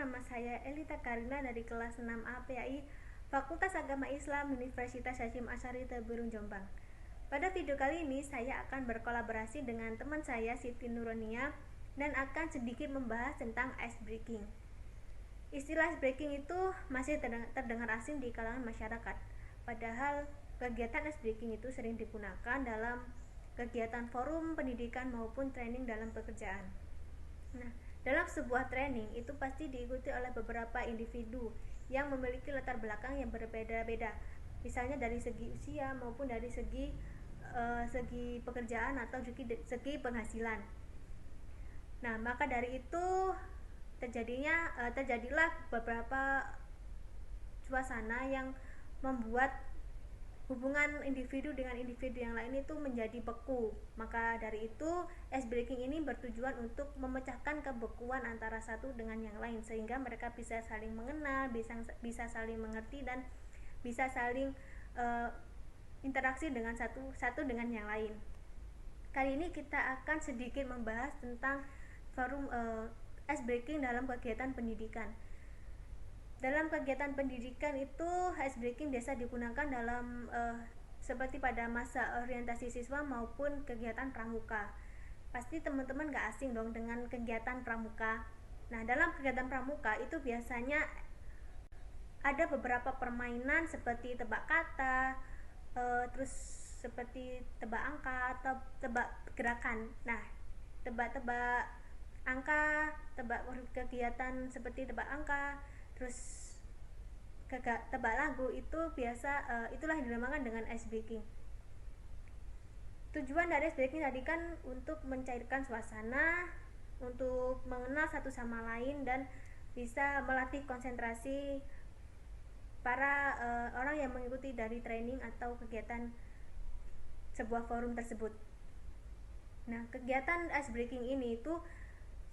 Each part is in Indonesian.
nama saya Elita Karina dari kelas 6A PAI Fakultas Agama Islam Universitas Hasyim Asy'ari Teburung, Jombang. Pada video kali ini saya akan berkolaborasi dengan teman saya Siti Nuronia dan akan sedikit membahas tentang ice breaking. Istilah ice breaking itu masih terdengar asing di kalangan masyarakat. Padahal kegiatan ice breaking itu sering digunakan dalam kegiatan forum pendidikan maupun training dalam pekerjaan. Nah, dalam sebuah training itu pasti diikuti oleh beberapa individu yang memiliki latar belakang yang berbeda-beda, misalnya dari segi usia maupun dari segi pekerjaan atau segi penghasilan. Nah, maka dari itu terjadilah beberapa suasana yang membuat hubungan individu dengan individu yang lain itu menjadi beku. Maka dari itu ice breaking ini bertujuan untuk memecahkan kebekuan antara satu dengan yang lain, sehingga mereka bisa saling mengenal, bisa saling mengerti, dan bisa saling interaksi dengan satu dengan yang lain. Kali ini kita akan sedikit membahas tentang forum ice breaking dalam kegiatan pendidikan. Dalam kegiatan pendidikan itu ice breaking biasa digunakan dalam seperti pada masa orientasi siswa maupun kegiatan pramuka. Pasti teman-teman gak asing dong dengan kegiatan pramuka. Nah, dalam kegiatan pramuka itu biasanya ada beberapa permainan seperti tebak kata, terus seperti tebak angka atau tebak gerakan. Nah, tebak angka, kegiatan seperti tebak angka, terus tebak lagu itu itulah yang dinamakan dengan ice breaking. Tujuan dari ice breaking tadi kan untuk mencairkan suasana, untuk mengenal satu sama lain, dan bisa melatih konsentrasi para orang yang mengikuti dari training atau kegiatan sebuah forum tersebut. Nah, kegiatan ice breaking ini itu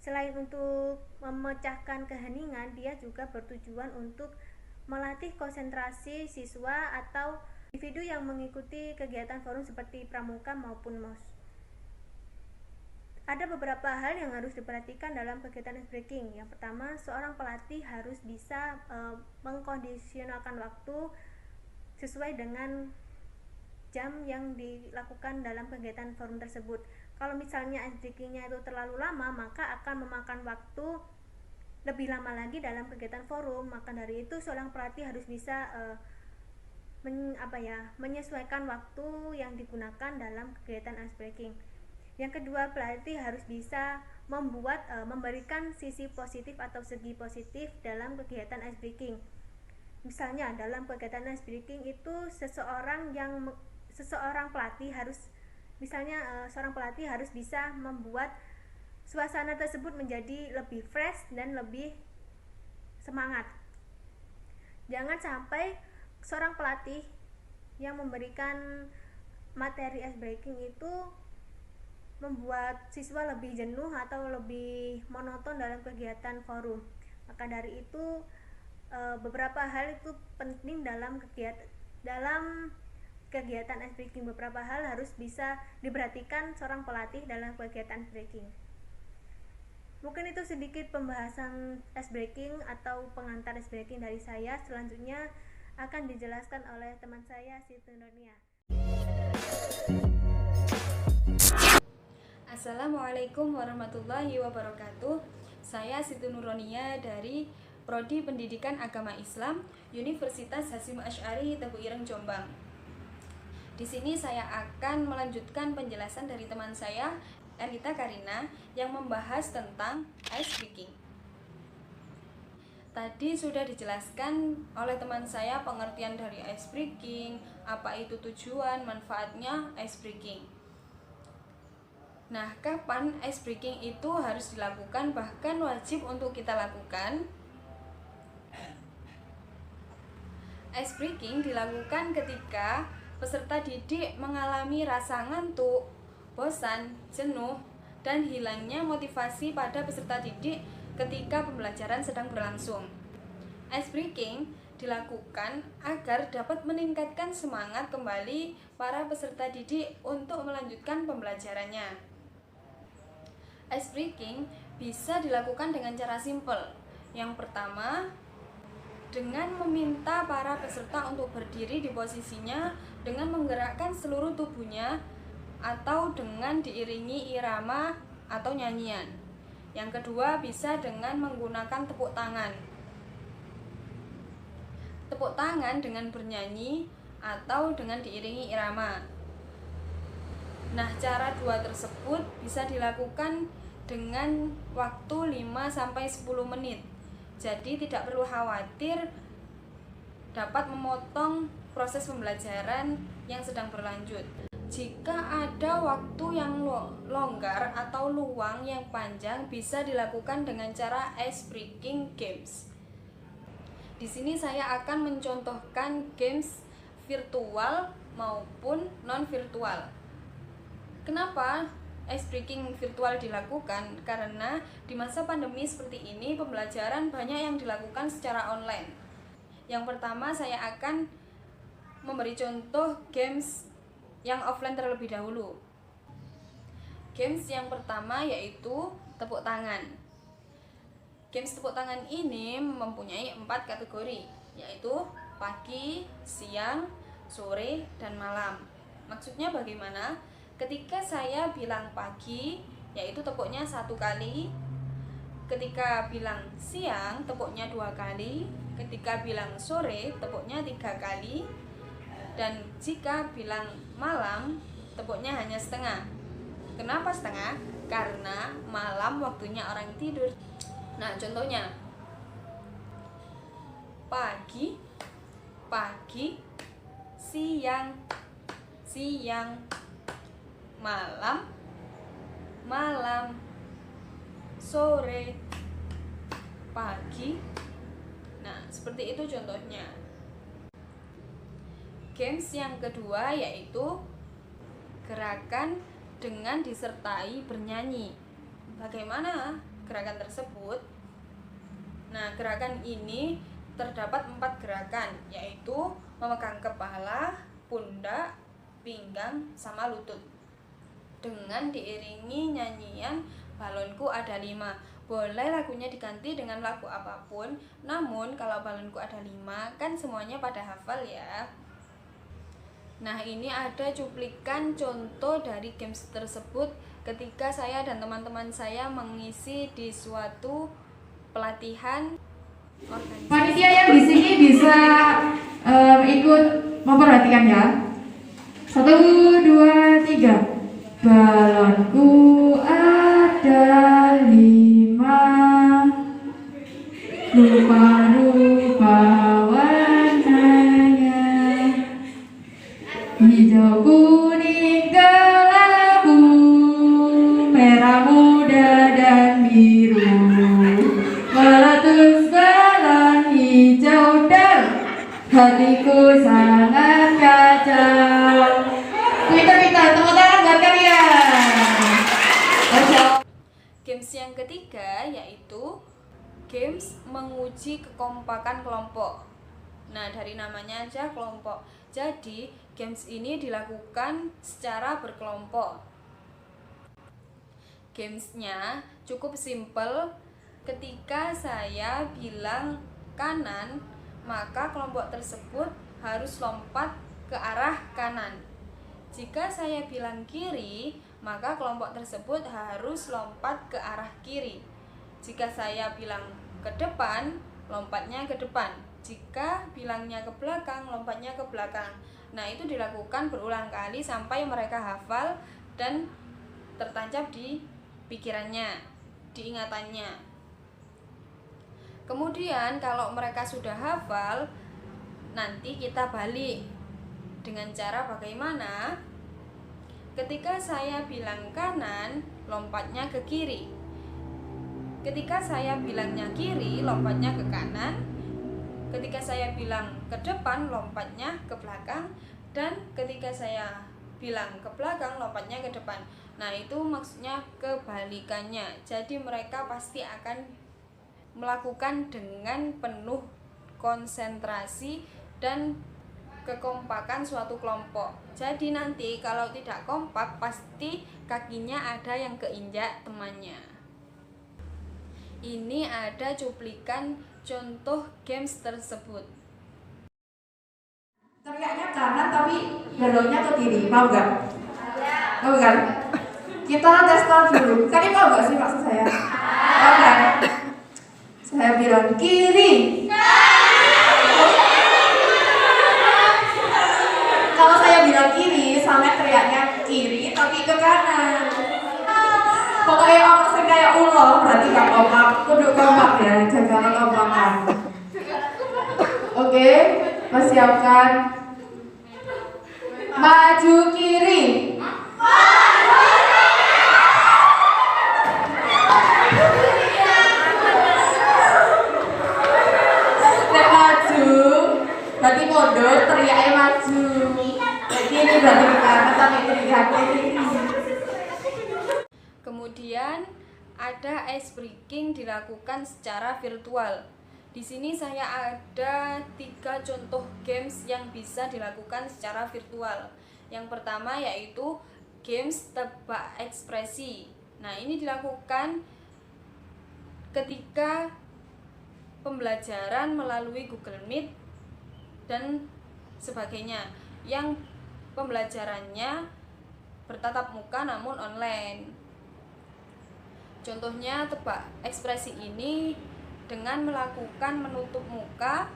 selain untuk memecahkan keheningan, dia juga bertujuan untuk melatih konsentrasi siswa atau individu yang mengikuti kegiatan forum seperti pramuka maupun MOS. Ada beberapa hal yang harus diperhatikan dalam kegiatan ice breaking. Yang pertama, seorang pelatih harus bisa mengkondisionalkan waktu sesuai dengan jam yang dilakukan dalam kegiatan forum tersebut. Kalau misalnya ice breaking-nya itu terlalu lama, maka akan memakan waktu lebih lama lagi dalam kegiatan forum. Maka dari itu seorang pelatih harus bisa menyesuaikan waktu yang digunakan dalam kegiatan ice breaking. Yang kedua, pelatih harus bisa memberikan sisi positif atau segi positif dalam kegiatan ice breaking. Misalnya dalam kegiatan ice breaking itu seorang pelatih harus seorang pelatih harus bisa membuat suasana tersebut menjadi lebih fresh dan lebih semangat. Jangan sampai seorang pelatih yang memberikan materi ice breaking itu membuat siswa lebih jenuh atau lebih monoton dalam kegiatan forum. Maka dari itu beberapa hal itu penting dalam kegiatan ice breaking. Beberapa hal harus bisa diperhatikan seorang pelatih dalam kegiatan ice breaking. Mungkin itu sedikit pembahasan ice breaking atau pengantar ice breaking dari saya. Selanjutnya akan dijelaskan oleh teman saya Siti Nuronia. Assalamualaikum warahmatullahi wabarakatuh. Saya Siti Nuronia dari Prodi Pendidikan Agama Islam Universitas Hasyim Asy'ari Teburung, Jombang. Di sini saya akan melanjutkan penjelasan dari teman saya Elita Karina yang membahas tentang ice breaking. Tadi sudah dijelaskan oleh teman saya pengertian dari ice breaking, apa itu tujuan, manfaatnya ice breaking. Nah, kapan ice breaking itu harus dilakukan, bahkan wajib untuk kita lakukan? Ice breaking dilakukan ketika peserta didik mengalami rasa ngantuk, bosan, jenuh, dan hilangnya motivasi pada peserta didik ketika pembelajaran sedang berlangsung. Ice breaking dilakukan agar dapat meningkatkan semangat kembali para peserta didik untuk melanjutkan pembelajarannya. Ice breaking bisa dilakukan dengan cara simpel, Yang pertama, dengan meminta para peserta untuk berdiri di posisinya dengan menggerakkan seluruh tubuhnya atau dengan diiringi irama atau nyanyian. Yang kedua, bisa dengan menggunakan tepuk tangan. Tepuk tangan dengan bernyanyi atau dengan diiringi irama. Nah, cara dua tersebut bisa dilakukan dengan waktu 5-10 menit. Jadi tidak perlu khawatir dapat memotong proses pembelajaran yang sedang berlanjut. Jika ada waktu yang longgar atau luang yang panjang, bisa dilakukan dengan cara ice breaking games. Di sini saya akan mencontohkan games virtual maupun non-virtual. Kenapa ice breaking virtual dilakukan? Karena di masa pandemi seperti ini pembelajaran banyak yang dilakukan secara online. Yang pertama, saya akan memberi contoh games yang offline terlebih dahulu. Games yang pertama yaitu tepuk tangan. Games tepuk tangan ini mempunyai 4 kategori, yaitu pagi, siang, sore, dan malam. Maksudnya bagaimana? Ketika saya bilang pagi, yaitu tepuknya 1 kali. Ketika bilang siang, tepuknya 2 kali. Ketika bilang sore, tepuknya 3 kali. Dan jika bilang malam, tepuknya hanya setengah. Kenapa setengah? Karena malam waktunya orang tidur. Nah, contohnya pagi, pagi, siang, siang, malam, malam, sore, pagi. Nah, seperti itu contohnya. Games yang kedua yaitu gerakan dengan disertai bernyanyi. Bagaimana gerakan tersebut? Nah, gerakan ini terdapat 4 gerakan, yaitu memegang kepala, pundak, pinggang, sama lutut. Dengan diiringi nyanyian Balonku Ada 5. Boleh lagunya diganti dengan lagu apapun, namun kalau Balonku Ada 5 kan semuanya pada hafal ya. Nah, ini ada cuplikan contoh dari games tersebut ketika saya dan teman-teman saya mengisi di suatu pelatihan organisasi. Panitia yang di sini bisa ikut memperhatikan ya. 1, 2, 3. Balonku ada 5, rupa-rupa warnanya, hijau, kuning, kelabu, merah muda dan biru, meletus balon hijau dan hatiku sangat kacau. Pintar-pintar, tepuk tangan buat kalian. Games yang ketiga yaitu games menguji kekompakan kelompok. Nah, dari namanya aja kelompok. Jadi, games ini dilakukan secara berkelompok. Gamesnya cukup simpel. Ketika saya bilang kanan, maka kelompok tersebut harus lompat ke arah kanan. Jika saya bilang kiri, maka kelompok tersebut harus lompat ke arah kiri. Jika saya bilang ke depan, lompatnya ke depan. Jika bilangnya ke belakang, lompatnya ke belakang. Nah, itu dilakukan berulang kali sampai mereka hafal dan tertancap di pikirannya, di ingatannya. Kemudian kalau mereka sudah hafal, nanti kita balik dengan cara bagaimana? Ketika saya bilang kanan, lompatnya ke kiri. Ketika saya bilangnya kiri, lompatnya ke kanan. Ketika saya bilang ke depan, lompatnya ke belakang. Dan ketika saya bilang ke belakang, lompatnya ke depan. Nah, itu maksudnya kebalikannya. Jadi mereka pasti akan melakukan dengan penuh konsentrasi dan kekompakan suatu kelompok. Jadi nanti kalau tidak kompak, pasti kakinya ada yang keinjak temannya. Ini ada cuplikan contoh games tersebut. Teriaknya kanan tapi beloknya ke kiri, mau nggak? Mau kan? Kita tes dulu. Kalian mau nggak sih maksud saya? Mau kan? Saya bilang kiri. Kalau saya bilang kiri, sama teriaknya kiri tapi ke kanan. Pokoknya orang saya kayak ulo, berarti gak kompak. Kudu kompak ya, jaga kekompakan. Oke, persiapkan. Maju kiri. Nek maju, berarti mundur, teriaknya maju. Kayak gini berarti ke kanan tapi teriaknya kiri. Kemudian ada ice breaking dilakukan secara virtual. Di sini saya ada 3 contoh games yang bisa dilakukan secara virtual. Yang pertama yaitu games tebak ekspresi. Nah, ini dilakukan ketika pembelajaran melalui Google Meet dan sebagainya, yang pembelajarannya bertatap muka namun online. Contohnya tebak ekspresi ini dengan melakukan menutup muka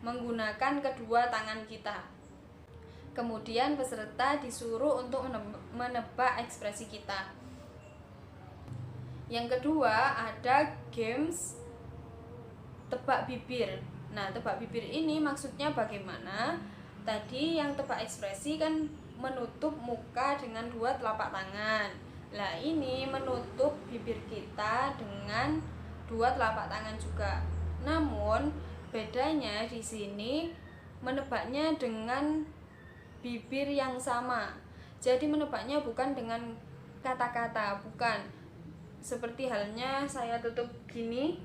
menggunakan kedua tangan kita. Kemudian peserta disuruh untuk menebak ekspresi kita. Yang kedua ada games tebak bibir. Nah, tebak bibir ini maksudnya bagaimana? Tadi yang tebak ekspresi kan menutup muka dengan 2 telapak tangan. Nah, ini menutup bibir kita dengan 2 telapak tangan juga. Namun bedanya di sini menebaknya dengan bibir yang sama. Jadi menebaknya bukan dengan kata-kata, bukan. Seperti halnya saya tutup gini,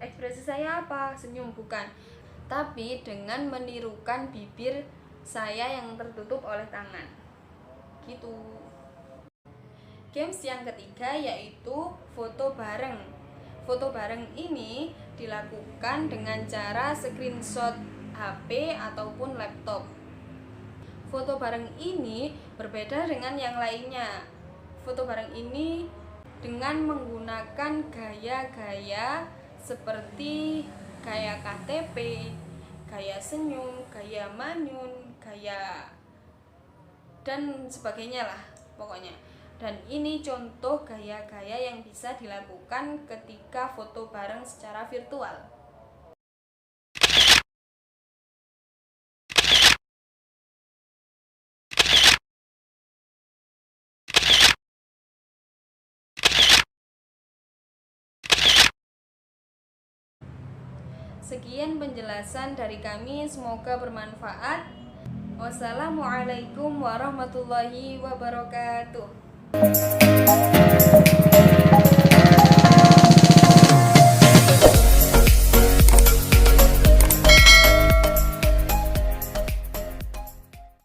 ekspresi saya apa? Senyum, bukan. Tapi dengan menirukan bibir saya yang tertutup oleh tangan. Gitu. Games yang ketiga yaitu foto bareng. Foto bareng ini dilakukan dengan cara screenshot HP ataupun laptop. Foto bareng ini berbeda dengan yang lainnya. Foto bareng ini dengan menggunakan gaya-gaya seperti gaya KTP, gaya senyum, gaya manyun, gaya dan sebagainya lah pokoknya. Dan ini contoh gaya-gaya yang bisa dilakukan ketika foto bareng secara virtual. Sekian penjelasan dari kami, semoga bermanfaat. Wassalamualaikum warahmatullahi wabarakatuh.